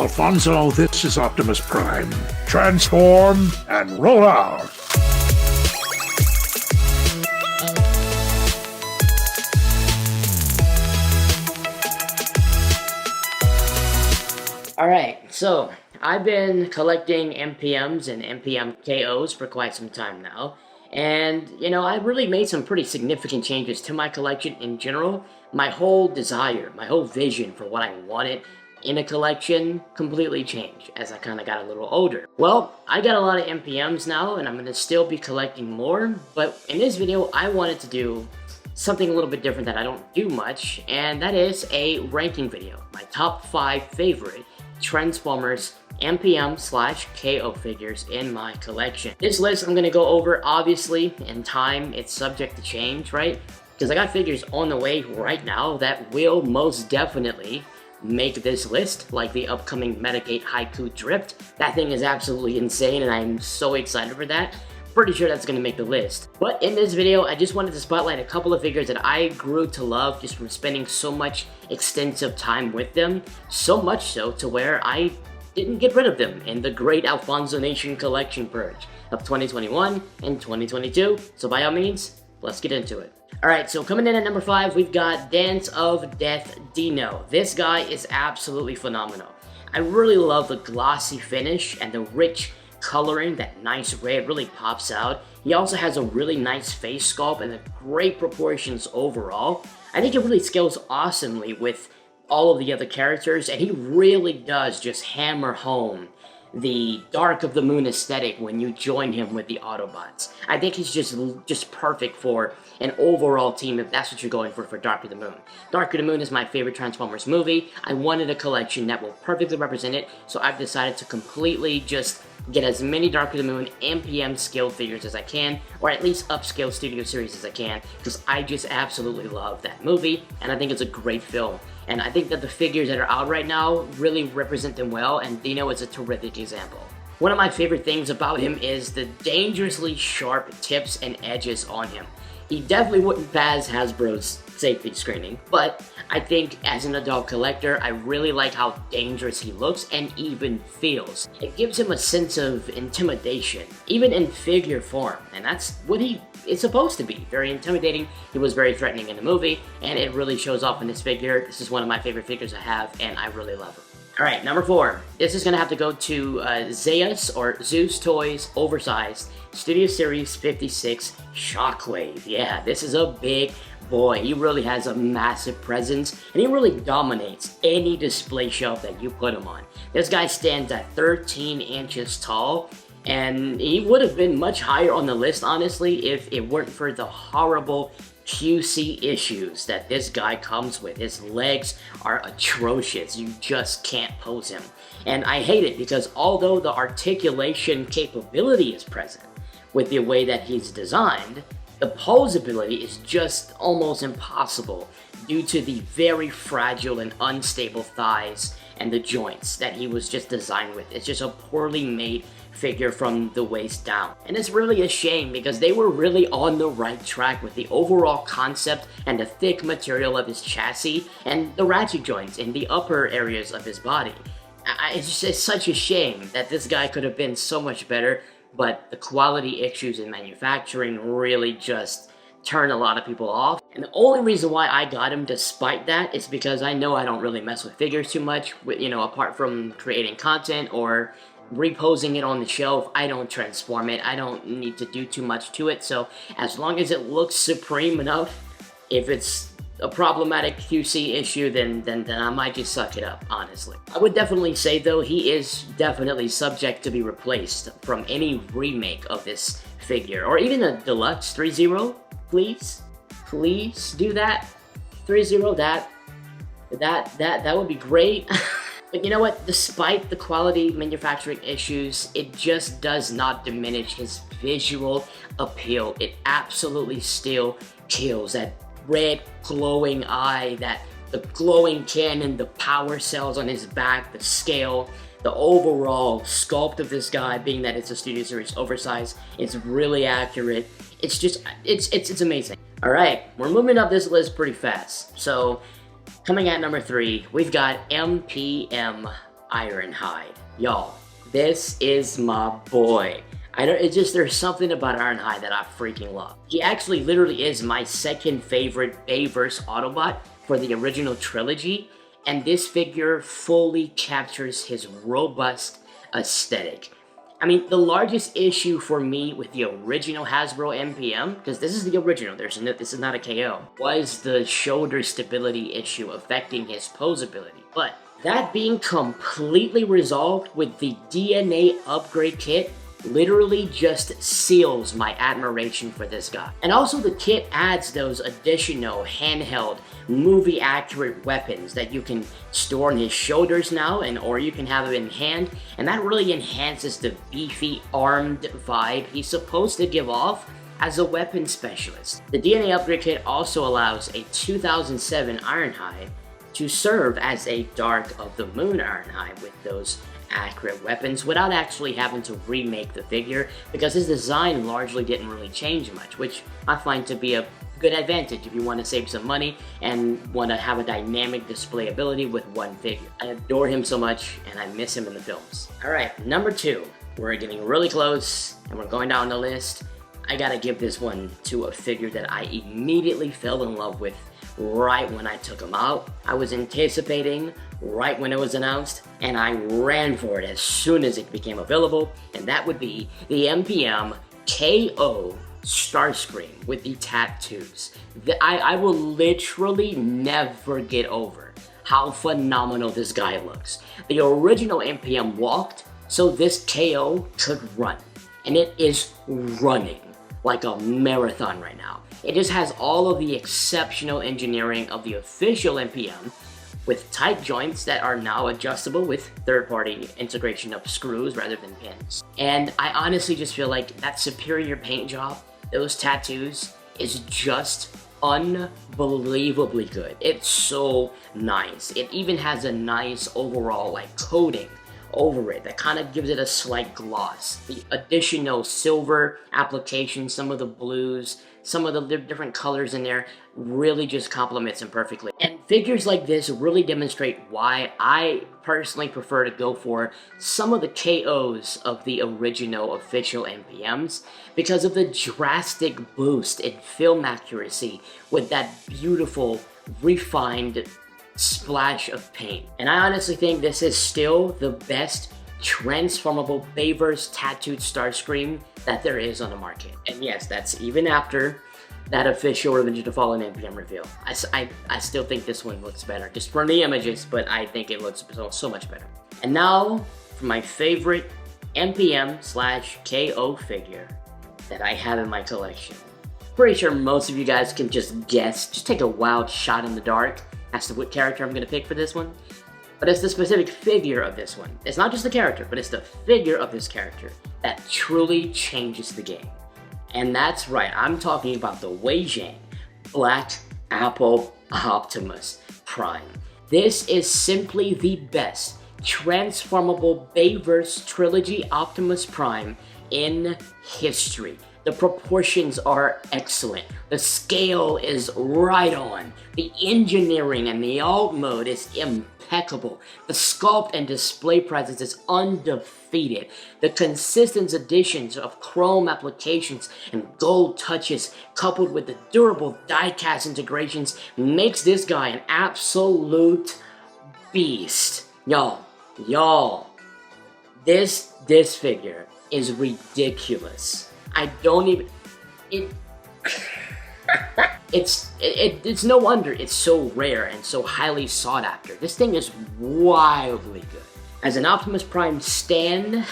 Alfonso, this is Optimus Prime. Transform and roll out. Alright, so I've been collecting MPMs and MPM KOs for quite some time now. And, you know, I've really made some pretty significant changes to my collection in general. My whole desire, my whole vision for what I wanted in a collection completely changed as I kind of got a little older. Well, I got a lot of MPMs now, and I'm going to still be collecting more. But in this video, I wanted to do something a little bit different that I don't do much, and that is a ranking video. My top 5 favorite Transformers MPM/KO figures in my collection. This list I'm going to go over, obviously, in time, it's subject to change, right? Because I got figures on the way right now that will most definitely make this list, like the upcoming Metagate Haiku Drift. That thing is absolutely insane, and I'm so excited for that. Pretty sure that's going to make the list. But in this video, I just wanted to spotlight a couple of figures that I grew to love just from spending so much extensive time with them. So much so to where I didn't get rid of them in the Great Alfonso Nation Collection Purge of 2021 and 2022. So by all means, let's get into it. Alright, so coming in at number 5, we've got Dance of Death Dino. This guy is absolutely phenomenal. I really love the glossy finish and the rich coloring. That nice red really pops out. He also has a really nice face sculpt and great proportions overall. I think it really scales awesomely with all of the other characters, and he really does just hammer home the Dark of the Moon aesthetic when you join him with the Autobots. I think he's just perfect for an overall team if that's what you're going for Dark of the Moon. Dark of the Moon is my favorite Transformers movie. I wanted a collection that will perfectly represent it, so I've decided to completely just get as many Dark of the Moon MPM scale figures as I can, or at least upscale Studio Series as I can, because I just absolutely love that movie, and I think it's a great film. And I think that the figures that are out right now really represent them well, and Dino is a terrific example. One of my favorite things about him is the dangerously sharp tips and edges on him. He definitely wouldn't pass Hasbro's safety screening, but I think as an adult collector, I really like how dangerous he looks and even feels. It gives him a sense of intimidation, even in figure form, and that's what he is supposed to be. Very intimidating. He was very threatening in the movie, and it really shows off in this figure. This is one of my favorite figures I have, and I really love him. Alright, number 4. This is going to have to go to Zeus, or Zeus Toys Oversized Studio Series 56 Shockwave. Yeah, this is a big boy. He really has a massive presence, and he really dominates any display shelf that you put him on. This guy stands at 13 inches tall, and he would have been much higher on the list, honestly, if it weren't for the horrible QC issues that this guy comes with. His legs are atrocious. You just can't pose him. And I hate it because although the articulation capability is present with the way that he's designed, the posability is just almost impossible due to the very fragile and unstable thighs and the joints that he was just designed with. It's just a poorly made figure from the waist down. And it's really a shame because they were really on the right track with the overall concept and the thick material of his chassis and the ratchet joints in the upper areas of his body. It's just such a shame that this guy could have been so much better, but the quality issues in manufacturing really just turn a lot of people off. And the only reason why I got him despite that is because I know I don't really mess with figures too much, you know, apart from creating content or reposing it on the shelf. I don't transform it. I don't need to do too much to it. So as long as it looks supreme enough, if it's a problematic QC issue, then I might just suck it up, honestly. I would definitely say, though, he is definitely subject to be replaced from any remake of this figure, or even a deluxe 3-0. Please do that. 3-0, that would be great. But you know what? Despite the quality manufacturing issues, it just does not diminish his visual appeal. It absolutely still kills. That red glowing eye, the glowing cannon, the power cells on his back, the scale, the overall sculpt of this guy, being that it's a Studio Series oversized, it's really accurate. It's just, it's amazing. All right, we're moving up this list pretty fast. So coming at number 3, we've got MPM-10 Ironhide. Y'all, this is my boy. There's something about Ironhide that I freaking love. He actually literally is my second favorite Bayverse Autobot for the original trilogy, and this figure fully captures his robust aesthetic. I mean, the largest issue for me with the original Hasbro MPM, because this is the original, this is not a KO, was the shoulder stability issue affecting his posability. But that being completely resolved with the DNA upgrade kit literally just seals my admiration for this guy. And also the kit adds those additional handheld, movie accurate weapons that you can store on his shoulders now, or you can have it in hand, and that really enhances the beefy armed vibe he's supposed to give off as a weapon specialist. The DNA upgrade kit also allows a 2007 Ironhide to serve as a Dark of the Moon Ironhide with those accurate weapons without actually having to remake the figure, because his design largely didn't really change much, which I find to be a good advantage if you want to save some money and want to have a dynamic display ability with one figure. I adore him so much and I miss him in the films. Alright, number 2. We're getting really close and we're going down the list. I gotta give this one to a figure that I immediately fell in love with right when I took him out. I was anticipating right when it was announced, and I ran for it as soon as it became available, and that would be the MPM KO Starscream with the tattoos. I will literally never get over how phenomenal this guy looks. The original MPM walked, so this KO could run, and it is running like a marathon right now. It just has all of the exceptional engineering of the official MPM, with tight joints that are now adjustable with third-party integration of screws rather than pins. And I honestly just feel like that superior paint job, those tattoos, is just unbelievably good. It's so nice. It even has a nice overall coating over it that kind of gives it a slight gloss. The additional silver application, some of the blues, some of the different colors in there really just complements him perfectly. And figures like this really demonstrate why I personally prefer to go for some of the KOs of the original official MPMs, because of the drastic boost in film accuracy with that beautiful, refined splash of paint. And I honestly think this is still the best transformable Bayverse tattooed Starscream that there is on the market. And yes, that's even after that official Revenge of the Fallen MPM reveal. I still think this one looks better, just from the images, but I think it looks so much better. And now, for my favorite MPM/KO figure that I have in my collection. Pretty sure most of you guys can just guess, just take a wild shot in the dark as to what character I'm gonna pick for this one. But it's the specific figure of this one. It's not just the character, but it's the figure of this character that truly changes the game. And that's right, I'm talking about the Wei Zhang Black Apple Optimus Prime. This is simply the best transformable Bayverse trilogy Optimus Prime in history. The proportions are excellent. The scale is right on. The engineering and the alt mode is impeccable. The sculpt and display presence is undefeated. The consistent additions of chrome applications and gold touches, coupled with the durable die-cast integrations, makes this guy an absolute beast. Y'all, this figure is ridiculous. I don't even, it's no wonder it's so rare and so highly sought after. This thing is wildly good. As an Optimus Prime stan,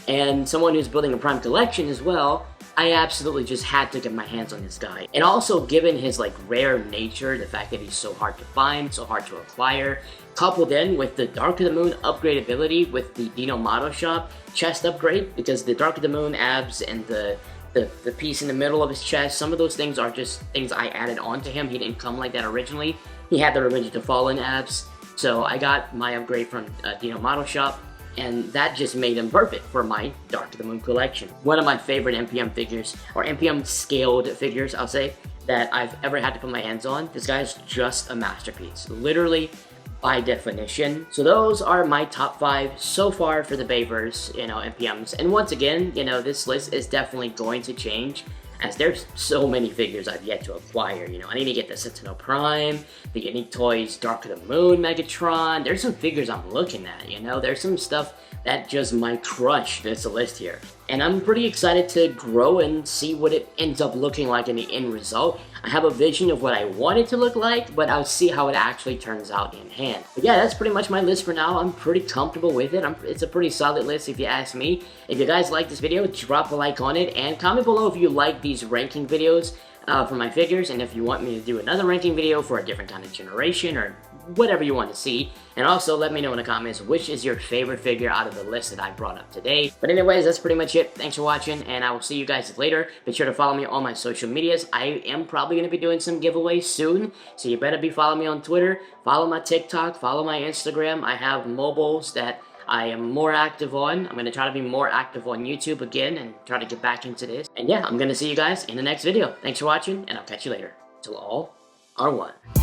and someone who's building a Prime collection as well, I absolutely just had to get my hands on this guy. And also, given his rare nature, the fact that he's so hard to find, so hard to acquire, coupled in with the Dark of the Moon upgradability with the Dino Model Shop chest upgrade, because the Dark of the Moon abs and the piece in the middle of his chest, some of those things are just things I added onto him. He didn't come like that originally. He had the Revenge of the Fallen abs, so I got my upgrade from Dino Model Shop, and that just made him perfect for my Dark of the Moon collection. One of my favorite MPM figures, or MPM scaled figures, I'll say, that I've ever had to put my hands on. This guy is just a masterpiece. Literally by definition. So those are my top 5 so far for the Bayverse, MPMs. And once again, this list is definitely going to change, as there's so many figures I've yet to acquire. I need to get the Sentinel Prime, the Unique Toys Dark of the Moon Megatron. There's some figures I'm looking at, there's some stuff that just might crush this list here. And I'm pretty excited to grow and see what it ends up looking like in the end result. I have a vision of what I want it to look like, but I'll see how it actually turns out in hand. But yeah, that's pretty much my list for now. I'm pretty comfortable with it. It's a pretty solid list if you ask me. If you guys like this video, drop a like on it, and comment below if you like these ranking videos for my figures, and if you want me to do another ranking video for a different kind of generation, or whatever you want to see. And also let me know in the comments which is your favorite figure out of the list that I brought up today. But anyways, that's pretty much it. Thanks for watching, and I will see you guys later. Be sure to follow me on my social medias. I am probably going to be doing some giveaways soon, so you better be following me on Twitter, follow my TikTok, follow my Instagram. I have mobiles that I am more active on. I'm going to try to be more active on YouTube again and try to get back into this. And yeah, I'm going to see you guys in the next video. Thanks for watching, and I'll catch you later. Till all are one.